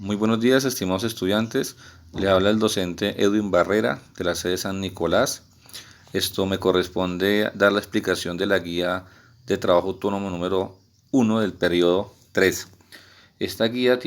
Muy buenos días, estimados estudiantes. Le habla el docente Edwin Barrera de la sede San Nicolás. Esto me corresponde dar la explicación de la guía de trabajo autónomo número 1 del periodo 3. Esta guía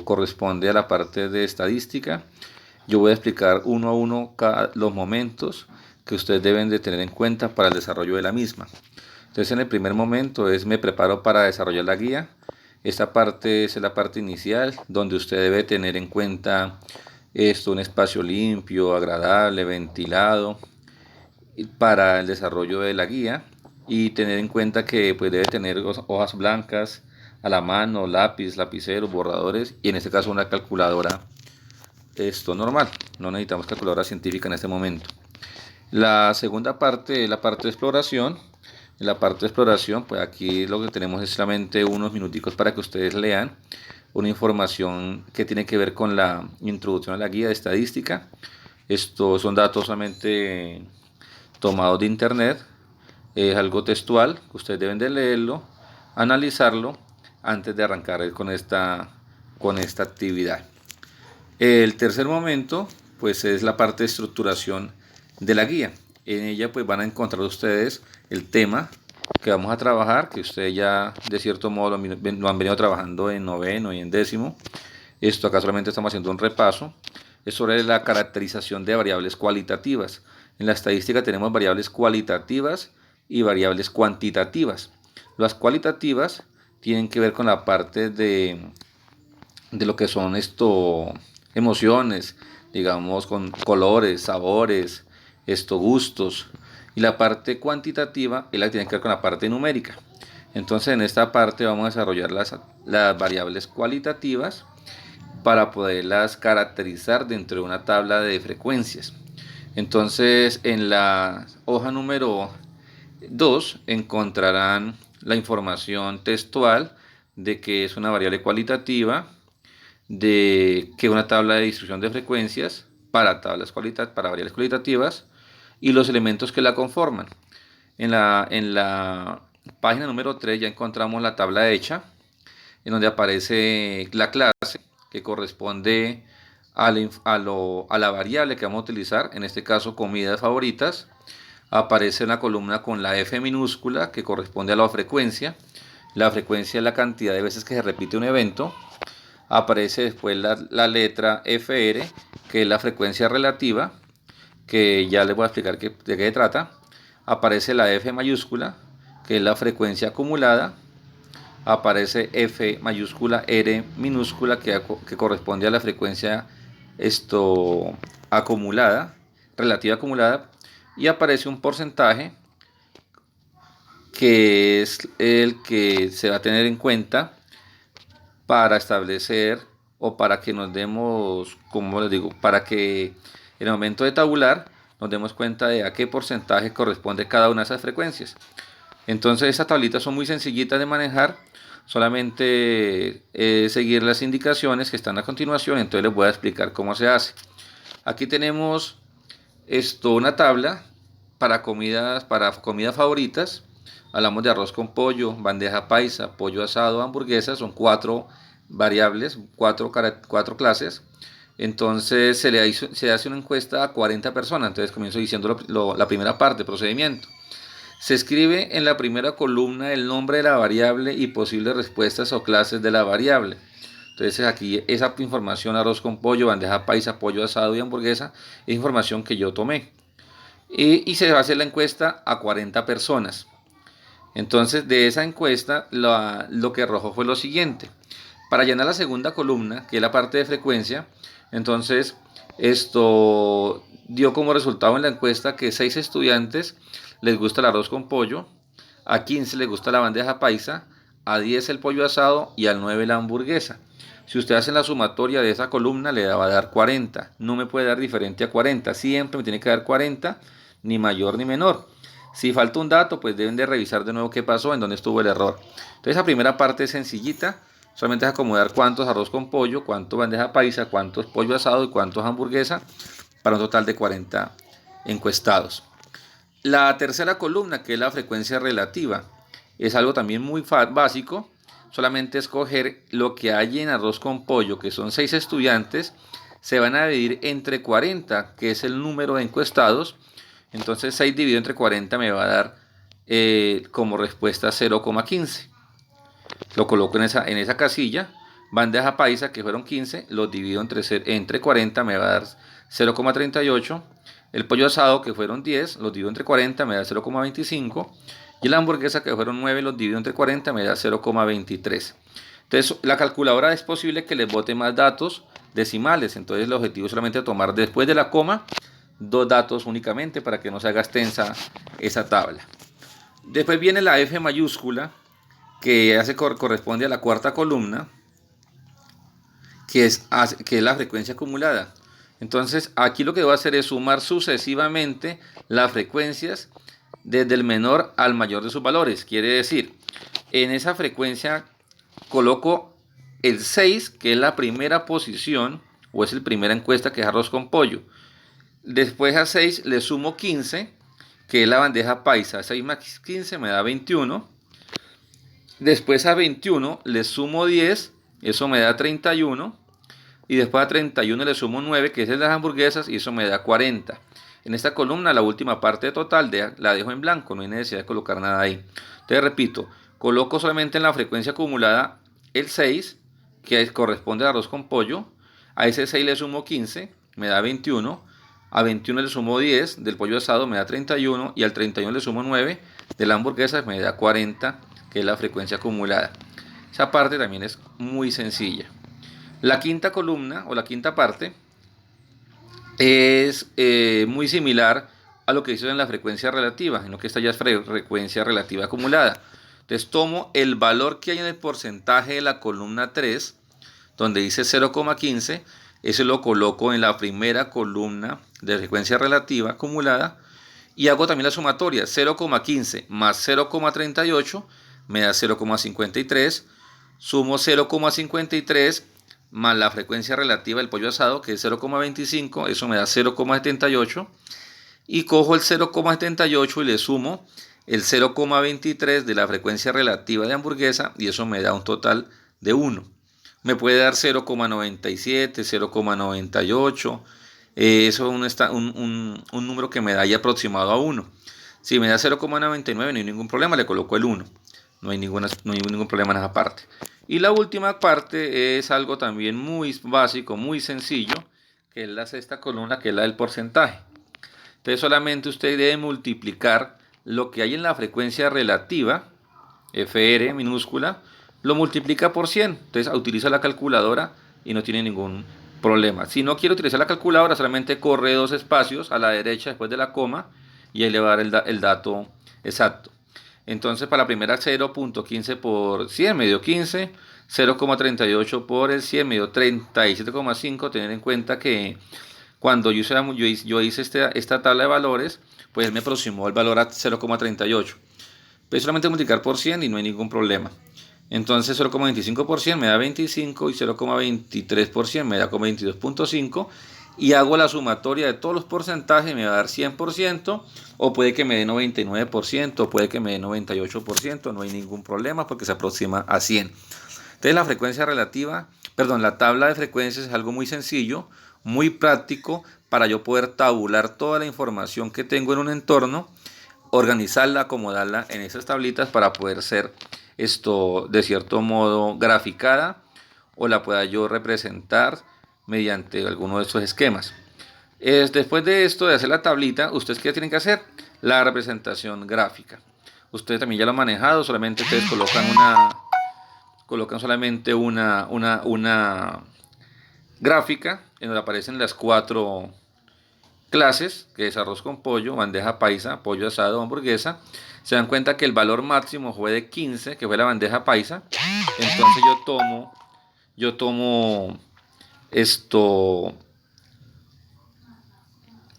corresponde a la parte de estadística. Yo voy a explicar uno a uno los momentos que ustedes deben de tener en cuenta para el desarrollo de la misma. Entonces, en el primer momento me preparo para desarrollar la guía. Esta parte es la parte inicial, donde usted debe tener en cuenta un espacio limpio, agradable, ventilado para el desarrollo de la guía, y tener en cuenta que pues debe tener hojas blancas a la mano, lápiz, lapicero, borradores, y en este caso una calculadora normal. No necesitamos calculadora científica en este momento. La segunda parte es la parte de exploración. En la parte de exploración, pues aquí lo que tenemos es solamente unos minuticos para que ustedes lean una información que tiene que ver con la introducción a la guía de estadística. Estos son datos solamente tomados de internet, es algo textual, ustedes deben de leerlo, analizarlo antes de arrancar con esta actividad. El tercer momento, pues, es la parte de estructuración de la guía. En ella pues van a encontrar ustedes el tema que vamos a trabajar, que ustedes ya de cierto modo lo han venido trabajando en noveno y en décimo. Acá solamente estamos haciendo un repaso. Es sobre la caracterización de variables cualitativas. En la estadística tenemos variables cualitativas y variables cuantitativas. Las cualitativas tienen que ver con la parte de lo que son emociones, digamos, con colores, sabores, gustos. Y la parte cuantitativa es la que tiene que ver con la parte numérica. Entonces, en esta parte vamos a desarrollar las variables cualitativas para poderlas caracterizar dentro de una tabla de frecuencias. Entonces, en la hoja número 2 encontrarán la información textual de que es una variable cualitativa, de que una tabla de distribución de frecuencias para variables cualitativas y los elementos que la conforman. En la página número 3 ya encontramos la tabla hecha, en donde aparece la clase que corresponde a la variable que vamos a utilizar, en este caso comidas favoritas. Aparece una columna con la F minúscula, que corresponde a la frecuencia. La frecuencia es la cantidad de veces que se repite un evento. Aparece después la letra FR, que es la frecuencia relativa, que ya les voy a explicar de qué se trata. Aparece la F mayúscula, que es la frecuencia acumulada. Aparece F mayúscula R minúscula, que corresponde a la frecuencia acumulada, relativa acumulada. Y aparece un porcentaje, que es el que se va a tener en cuenta para establecer, o para que nos demos, como les digo, para que en el momento de tabular nos demos cuenta de a qué porcentaje corresponde cada una de esas frecuencias. Entonces, estas tablitas son muy sencillitas de manejar, solamente seguir las indicaciones que están a continuación. Entonces les voy a explicar cómo se hace. Aquí tenemos una tabla para comidas favoritas. Hablamos de arroz con pollo, bandeja paisa, pollo asado, hamburguesa. Son 4 variables, 4 clases. Entonces se hace una encuesta a 40 personas. Entonces comienzo diciendo la primera parte, procedimiento. Se escribe en la primera columna el nombre de la variable y posibles respuestas o clases de la variable. Entonces aquí esa información, arroz con pollo, bandeja paisa, pollo asado y hamburguesa, es información que yo tomé. Y se hace la encuesta a 40 personas. Entonces, de esa encuesta lo que arrojó fue lo siguiente. Para llenar la segunda columna, que es la parte de frecuencia, entonces esto dio como resultado en la encuesta que 6 estudiantes les gusta el arroz con pollo, a 15 les gusta la bandeja paisa, a 10 el pollo asado y al 9 la hamburguesa. Si usted hace la sumatoria de esa columna, le va a dar 40. No me puede dar diferente a 40. Siempre me tiene que dar 40, ni mayor ni menor. Si falta un dato, pues deben de revisar de nuevo qué pasó, en dónde estuvo el error. Entonces, la primera parte es sencillita. Solamente es acomodar cuántos arroz con pollo, cuántos bandeja paisa, cuántos pollo asado y cuántos hamburguesa, para un total de 40 encuestados. La tercera columna, que es la frecuencia relativa, es algo también muy básico. solamente escoger lo que hay en arroz con pollo, que son 6 estudiantes, se van a dividir entre 40, que es el número de encuestados. Entonces 6 dividido entre 40 me va a dar como respuesta 0,15. Lo coloco en esa casilla. Bandeja paisa, que fueron 15, los divido entre 40, me va a dar 0,38. El pollo asado, que fueron 10, los divido entre 40, me da 0,25. Y la hamburguesa, que fueron 9, los divido entre 40, me da 0,23. Entonces, la calculadora es posible que les bote más datos decimales. Entonces, el objetivo es solamente tomar después de la coma 2 datos únicamente para que no se haga extensa esa tabla. Después viene la F mayúscula, que corresponde a la cuarta columna, que es la frecuencia acumulada. Entonces, aquí lo que debo hacer es sumar sucesivamente las frecuencias desde el menor al mayor de sus valores. Quiere decir, en esa frecuencia coloco el 6, que es la primera posición, o es la primera encuesta, que es arroz con pollo. Después a 6 le sumo 15, que es la bandeja paisa. 6 más 15 me da 21. Después a 21 le sumo 10, eso me da 31. Y después a 31 le sumo 9, que es de las hamburguesas, y eso me da 40. En esta columna, la última parte total la dejo en blanco, no hay necesidad de colocar nada ahí. Entonces repito, coloco solamente en la frecuencia acumulada el 6, que corresponde al arroz con pollo. A ese 6 le sumo 15, me da 21. A 21 le sumo 10, del pollo asado me da 31. Y al 31 le sumo 9, de la hamburguesa me da 40, que es la frecuencia acumulada. Esa parte también es muy sencilla. La quinta columna o la quinta parte es muy similar a lo que hizo en la frecuencia relativa, en lo que esta ya es frecuencia relativa acumulada. Entonces tomo el valor que hay en el porcentaje de la columna 3, donde dice 0,15, ese lo coloco en la primera columna de frecuencia relativa acumulada y hago también la sumatoria. 0,15 más 0,38 me da 0,53, sumo 0,53 más la frecuencia relativa del pollo asado, que es 0,25, eso me da 0,78, y cojo el 0,78 y le sumo el 0,23 de la frecuencia relativa de hamburguesa, y eso me da un total de 1. Me puede dar 0,97, 0,98, eso es un número que me da ya aproximado a 1. Si me da 0,99 no hay ningún problema, le coloco el 1. No hay ningún problema en esa parte. Y la última parte es algo también muy básico, muy sencillo, que es la sexta columna, que es la del porcentaje. Entonces solamente usted debe multiplicar lo que hay en la frecuencia relativa, FR minúscula, lo multiplica por 100. Entonces utiliza la calculadora y no tiene ningún problema. Si no quiere utilizar la calculadora, solamente corre 2 espacios a la derecha después de la coma y ahí le va a dar el dato exacto. Entonces para la primera 0.15 por 100 me dio 15, 0,38 por el 100 me dio 37,5. Tener en cuenta que cuando yo hice esta tabla de valores, pues me aproximó el valor a 0,38. Pues solamente multiplicar por 100 y no hay ningún problema. Entonces 0,25 por 100 me da 25 y 0,23 por 100 me da 22,5. Y hago la sumatoria de todos los porcentajes, me va a dar 100%, o puede que me dé 99%, o puede que me dé 98%, no hay ningún problema porque se aproxima a 100. Entonces la tabla de frecuencias es algo muy sencillo, muy práctico para yo poder tabular toda la información que tengo en un entorno, organizarla, acomodarla en esas tablitas para poder ser de cierto modo graficada o la pueda yo representar mediante alguno de estos esquemas. Después de esto, de hacer la tablita, ¿ustedes qué tienen que hacer? La representación gráfica. Ustedes también ya lo han manejado, solamente ustedes colocan solamente una gráfica en donde aparecen las 4 clases, que es arroz con pollo, bandeja paisa, pollo asado, hamburguesa. Se dan cuenta que el valor máximo fue de 15, que fue la bandeja paisa. Entonces yo tomo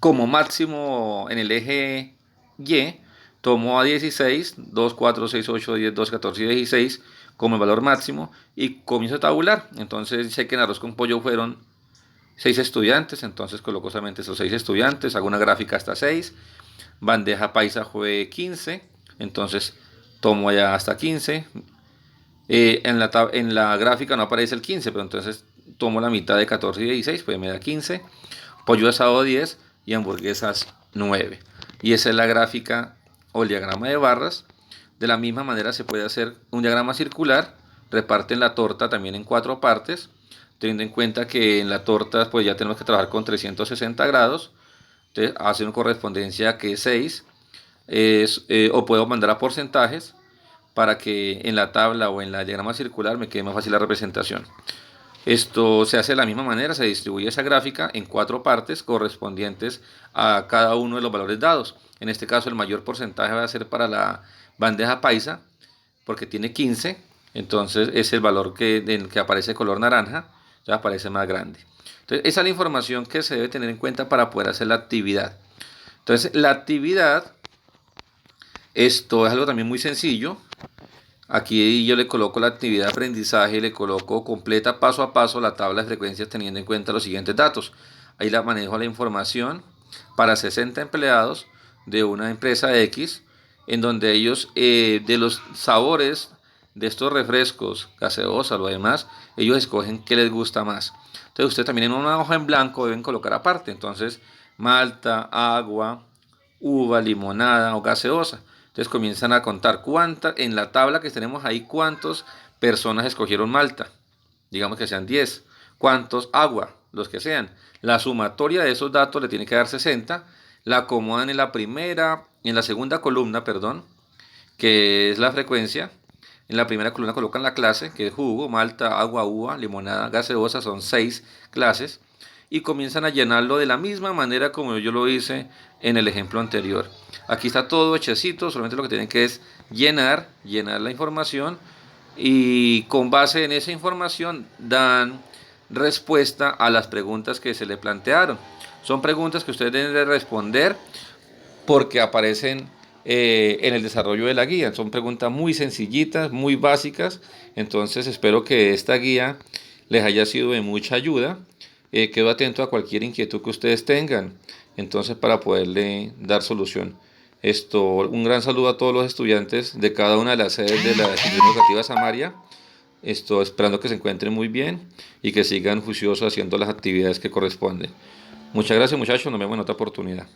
como máximo en el eje Y, tomo a 16, 2, 4, 6, 8, 10, 12, 14 y 16 como el valor máximo y comienzo a tabular. Entonces sé que en arroz con pollo fueron 6 estudiantes, entonces coloco solamente esos 6 estudiantes, hago una gráfica hasta 6. Bandeja paisa fue 15, entonces tomo allá hasta 15. En la gráfica no aparece el 15, pero entonces tomo la mitad de 14 y 16, pues me da 15. Pollo asado 10 y hamburguesas 9. Y esa es la gráfica o el diagrama de barras. De la misma manera se puede hacer un diagrama circular. Reparten la torta también en 4 partes, teniendo en cuenta que en la torta pues ya tenemos que trabajar con 360 grados. Entonces hace una correspondencia que es 6. O puedo mandar a porcentajes para que en la tabla o en la diagrama circular me quede más fácil la representación. Esto se hace de la misma manera, se distribuye esa gráfica en 4 partes correspondientes a cada uno de los valores dados. En este caso el mayor porcentaje va a ser para la bandeja paisa, porque tiene 15, entonces es el valor que aparece de color naranja, ya aparece más grande. Entonces esa es la información que se debe tener en cuenta para poder hacer la actividad. Entonces la actividad, esto es algo también muy sencillo. Aquí yo le coloco la actividad de aprendizaje, le coloco completa paso a paso la tabla de frecuencias teniendo en cuenta los siguientes datos. Ahí la manejo la información para 60 empleados de una empresa X, en donde ellos de los sabores de estos refrescos, gaseosa, lo demás, ellos escogen qué les gusta más. Entonces usted también en una hoja en blanco deben colocar aparte, entonces malta, agua, uva, limonada o gaseosa. Entonces comienzan a contar en la tabla que tenemos ahí, cuántas personas escogieron malta. Digamos que sean 10. ¿Cuántos agua? Los que sean. La sumatoria de esos datos le tiene que dar 60. La acomodan en la segunda columna, perdón, que es la frecuencia. En la primera columna colocan la clase, que es jugo, malta, agua, uva, limonada, gaseosa, son 6 clases. Y comienzan a llenarlo de la misma manera como yo lo hice en el ejemplo anterior. Aquí está todo hechecito, solamente lo que tienen que es llenar la información y con base en esa información dan respuesta a las preguntas que se le plantearon. Son preguntas que ustedes deben de responder porque aparecen en el desarrollo de la guía. Son preguntas muy sencillitas, muy básicas. Entonces espero que esta guía les haya sido de mucha ayuda. Quedo atento a cualquier inquietud que ustedes tengan, entonces para poderle dar solución. Un gran saludo a todos los estudiantes de cada una de las sedes de la institución educativa Samaria. Esperando que se encuentren muy bien y que sigan juiciosos haciendo las actividades que corresponden. Muchas gracias, muchachos, nos vemos en otra oportunidad.